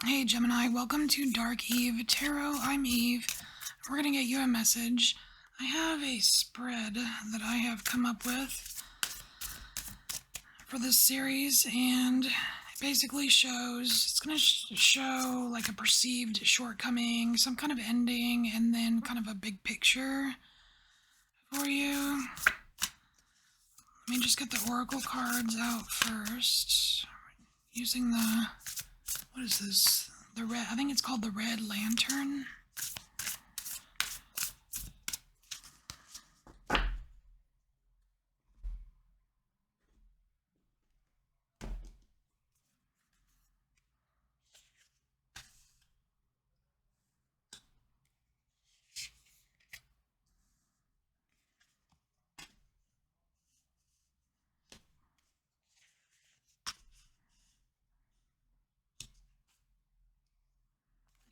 Hey Gemini, welcome to Dark Eve Tarot. I'm Eve. We're going to get you a message. I have a spread that I have come up with for this series, and it basically it's going to show like a perceived shortcoming, some kind of ending, and then kind of a big picture for you. Let me just get the oracle cards out first. Using what is this? The red, I think it's called the Red Lantern.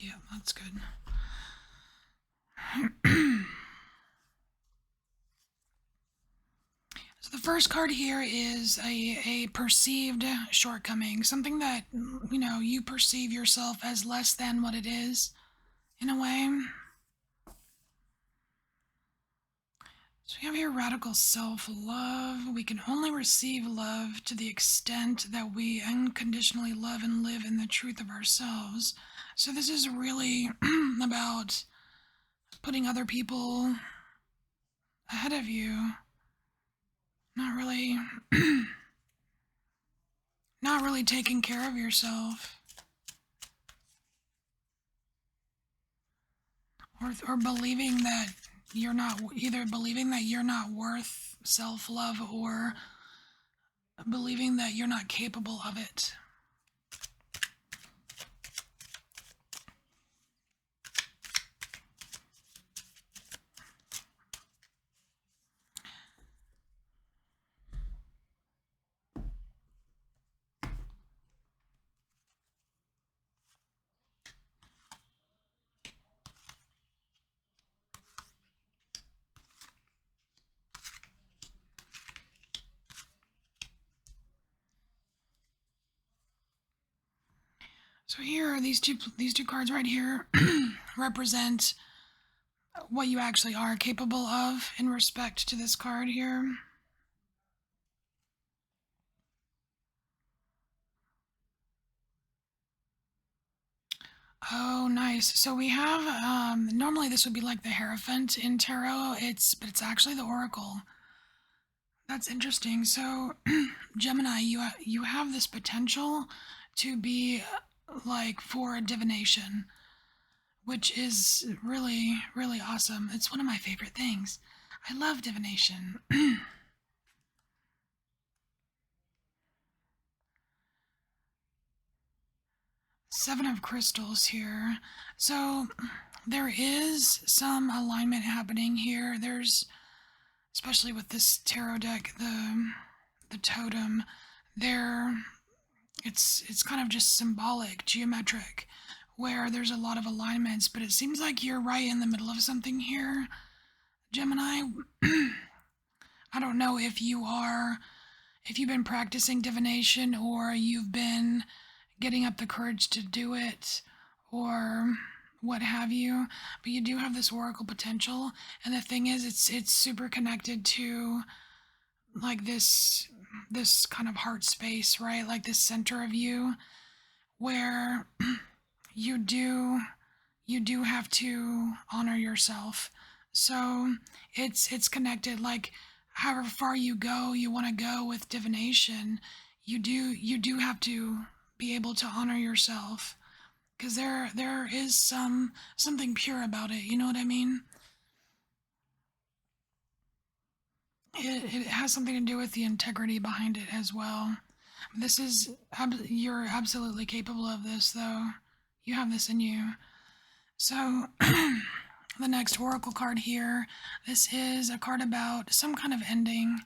Yeah, that's good. So the first card here is a perceived shortcoming, something that, you perceive yourself as less than what it is, in a way. So we have here radical self-love. We can only receive love to the extent that we unconditionally love and live in the truth of ourselves. So this is really about putting other people ahead of you. Not really not really taking care of yourself. Or believing that you're not, either believing that you're not worth self-love, or believing that you're not capable of it. So here are these two cards right here represent what you actually are capable of in respect to this card here. Oh, nice. So we have, normally this would be like the Hierophant in tarot, but it's actually the Oracle. That's interesting. So, Gemini, you have this potential to be like for a divination, which is really, really awesome. It's one of my favorite things. I love divination. Seven of Crystals here. So there is some alignment happening here. There's, especially with this tarot deck, the totem, there it's kind of just symbolic, geometric, where there's a lot of alignments, but it seems like you're right in the middle of something here, Gemini. I don't know if you've been practicing divination, or you've been getting up the courage to do it, or what have you, but you do have this oracle potential. And the thing is, it's super connected to like this kind of heart space, right? Like this center of you, where you do have to honor yourself. So it's connected. Like however far you go, you want to go with divination, you do have to be able to honor yourself, because there is something pure about it. You know what I mean? It has something to do with the integrity behind it as well. You're absolutely capable of this, though. You have this in you. So, the next oracle card here, this is a card about some kind of ending.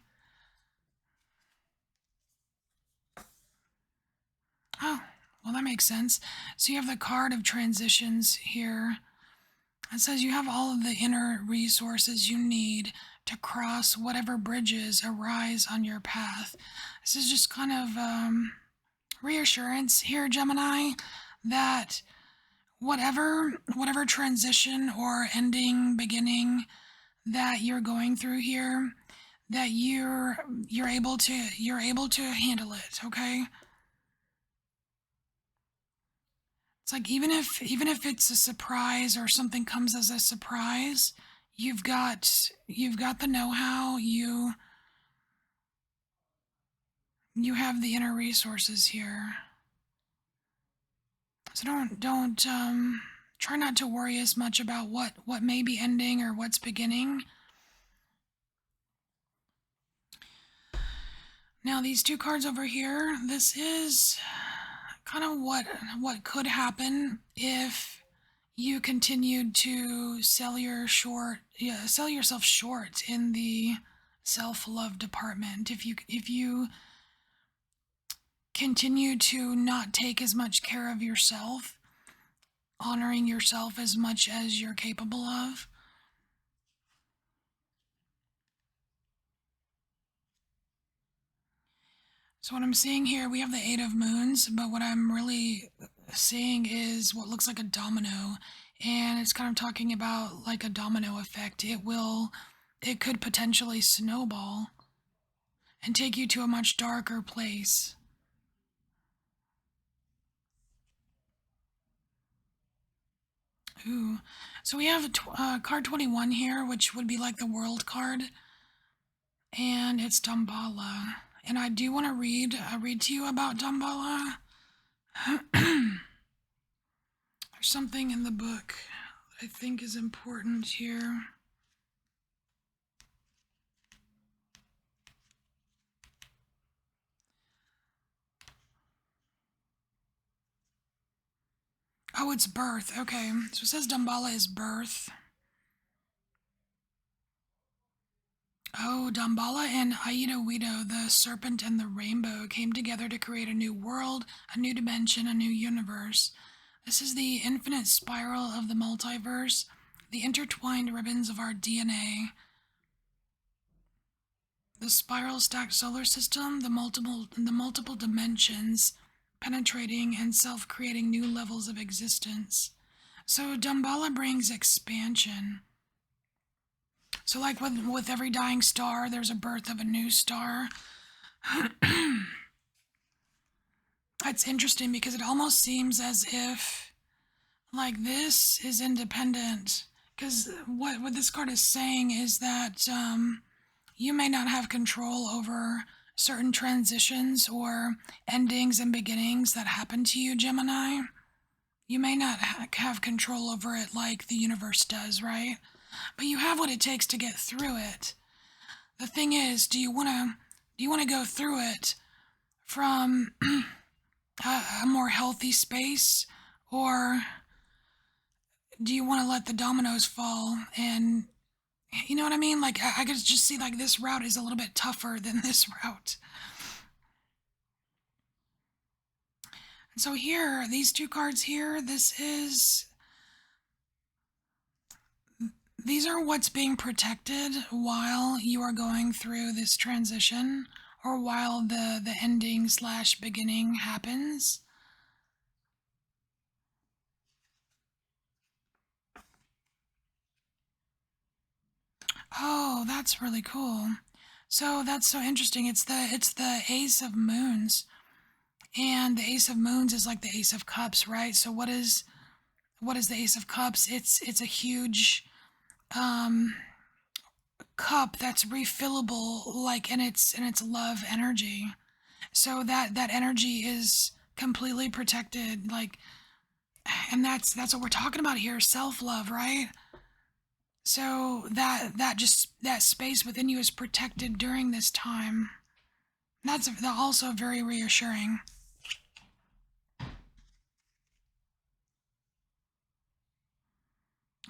Oh, well, that makes sense. So you have the card of transitions here. It says you have all of the inner resources you need to cross whatever bridges arise on your path. This is just kind of reassurance here, Gemini, that whatever transition or ending, beginning that you're going through here, that you're able to handle it, okay? It's like even if it's a surprise or something comes as a surprise, you've got the know-how, you have the inner resources here. So don't try not to worry as much about what may be ending or what's beginning. Now these two cards over here, this is kind of what could happen if you continued to sell yourself short in the self-love department. If you continue to not take as much care of yourself, honoring yourself as much as you're capable of. So what I'm seeing here, we have the Eight of Moons, but what I'm really seeing is what looks like a domino, and it's kind of talking about like a domino effect. It could potentially snowball and take you to a much darker place. Ooh. So we have card 21 here, which would be like the world card, and it's Damballa. And I do want to read to you about Damballa. There's something in the book that I think is important here. Oh, it's birth. Okay. So it says Damballa is birth. Oh, Damballa and Aida Wedo, the serpent and the rainbow, came together to create a new world, a new dimension, a new universe. This is the infinite spiral of the multiverse, the intertwined ribbons of our DNA. The spiral stacked solar system, the multiple dimensions, penetrating and self-creating new levels of existence. So Damballa brings expansion. So like with every dying star, there's a birth of a new star. It's interesting because it almost seems as if like this is independent. Because what this card is saying is that you may not have control over certain transitions or endings and beginnings that happen to you, Gemini. You may not have control over it like the universe does, right? But you have what it takes to get through it. The thing is, do you want to go through it from a more healthy space, or do you want to let the dominoes fall? And you know what I mean? Like I could just see like this route is a little bit tougher than this route. And so here, these two cards here, these are what's being protected while you are going through this transition, or while the ending slash beginning happens. Oh, that's really cool. So that's so interesting. It's the Ace of Moons, and the Ace of Moons is like the Ace of Cups, right? So what is the Ace of Cups? It's a huge um cup that's refillable, like, and it's love energy. So that energy is completely protected, like, and that's what we're talking about here, self-love, right? So that space within you is protected during this time. That's also very reassuring.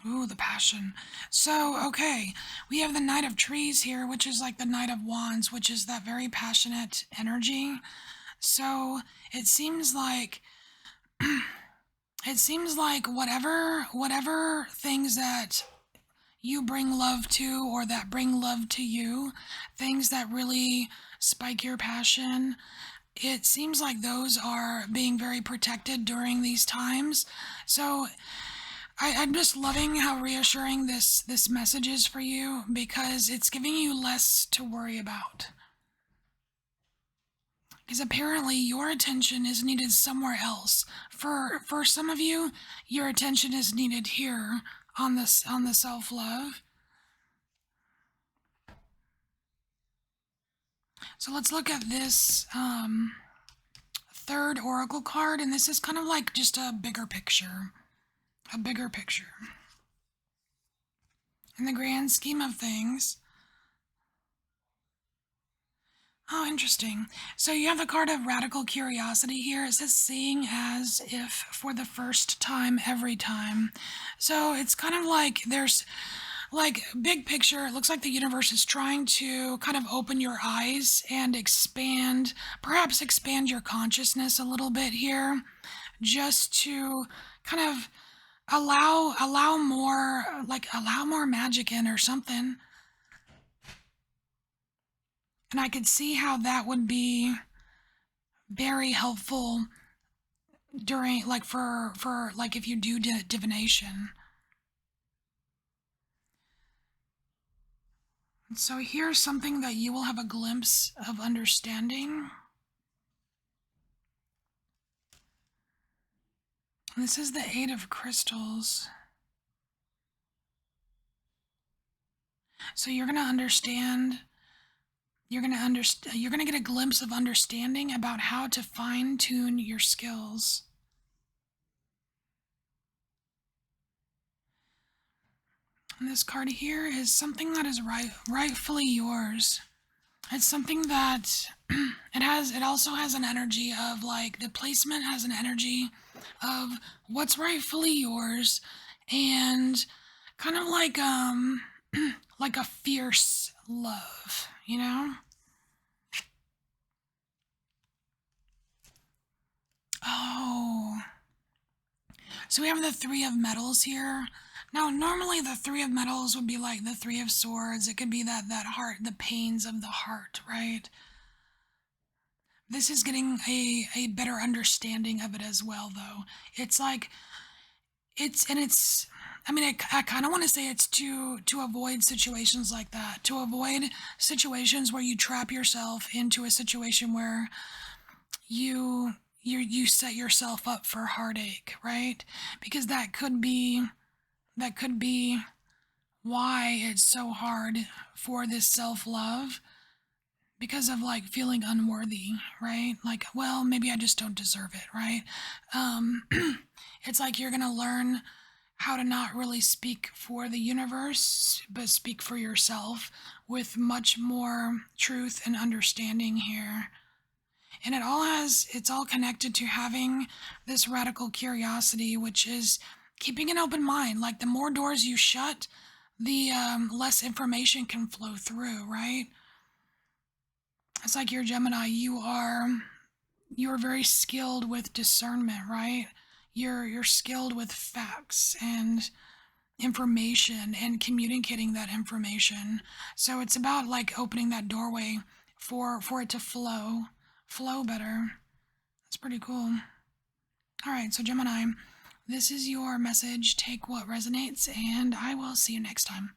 Ooh, the passion. So, okay, we have the Knight of Trees here, which is like the Knight of Wands, which is that very passionate energy. So, it seems like whatever things that you bring love to, or that bring love to you, things that really spike your passion, it seems like those are being very protected during these times. So I'm just loving how reassuring this message is for you because it's giving you less to worry about. Because apparently your attention is needed somewhere else. For some of you, your attention is needed here on this on the self love. So let's look at this third oracle card, and this is kind of like just a bigger picture. A bigger picture. In the grand scheme of things. Oh, interesting. So you have the card of radical curiosity here. It says seeing as if for the first time every time. So it's kind of like there's like big picture. It looks like the universe is trying to kind of open your eyes and expand, perhaps expand your consciousness a little bit here, just to kind of allow more, like allow more magic in or something. And I could see how that would be very helpful during, like, for like if you do divination. So here's something that you will have a glimpse of understanding. This is the Eight of Crystals. So you're going to understand, you're going to get a glimpse of understanding about how to fine tune your skills. And this card here is something that is rightfully yours. It's something that it also has an energy of, like, the placement has an energy of what's rightfully yours, and kind of like like a fierce love, you know? Oh. So we have the Three of Metals here. Now, normally the Three of Metals would be like the Three of Swords. It could be that heart, the pains of the heart, right? This is getting a better understanding of it as well, though. It's like, it's, I mean, I kind of want to say it's to avoid situations like that, to avoid situations where you trap yourself into a situation where you set yourself up for heartache, right? Because that could be why it's so hard for this self-love, because of like feeling unworthy, right? Like, well, maybe I just don't deserve it, right? um it's like you're gonna learn how to not really speak for the universe but speak for yourself with much more truth and understanding here. And it's all connected to having this radical curiosity, which is keeping an open mind. Like, the more doors you shut, the less information can flow through, right? It's like you're Gemini. You're very skilled with discernment, right? You're skilled with facts and information and communicating that information. So it's about like opening that doorway for it to flow better. That's pretty cool. All right, so Gemini, this is your message. Take what resonates, and I will see you next time.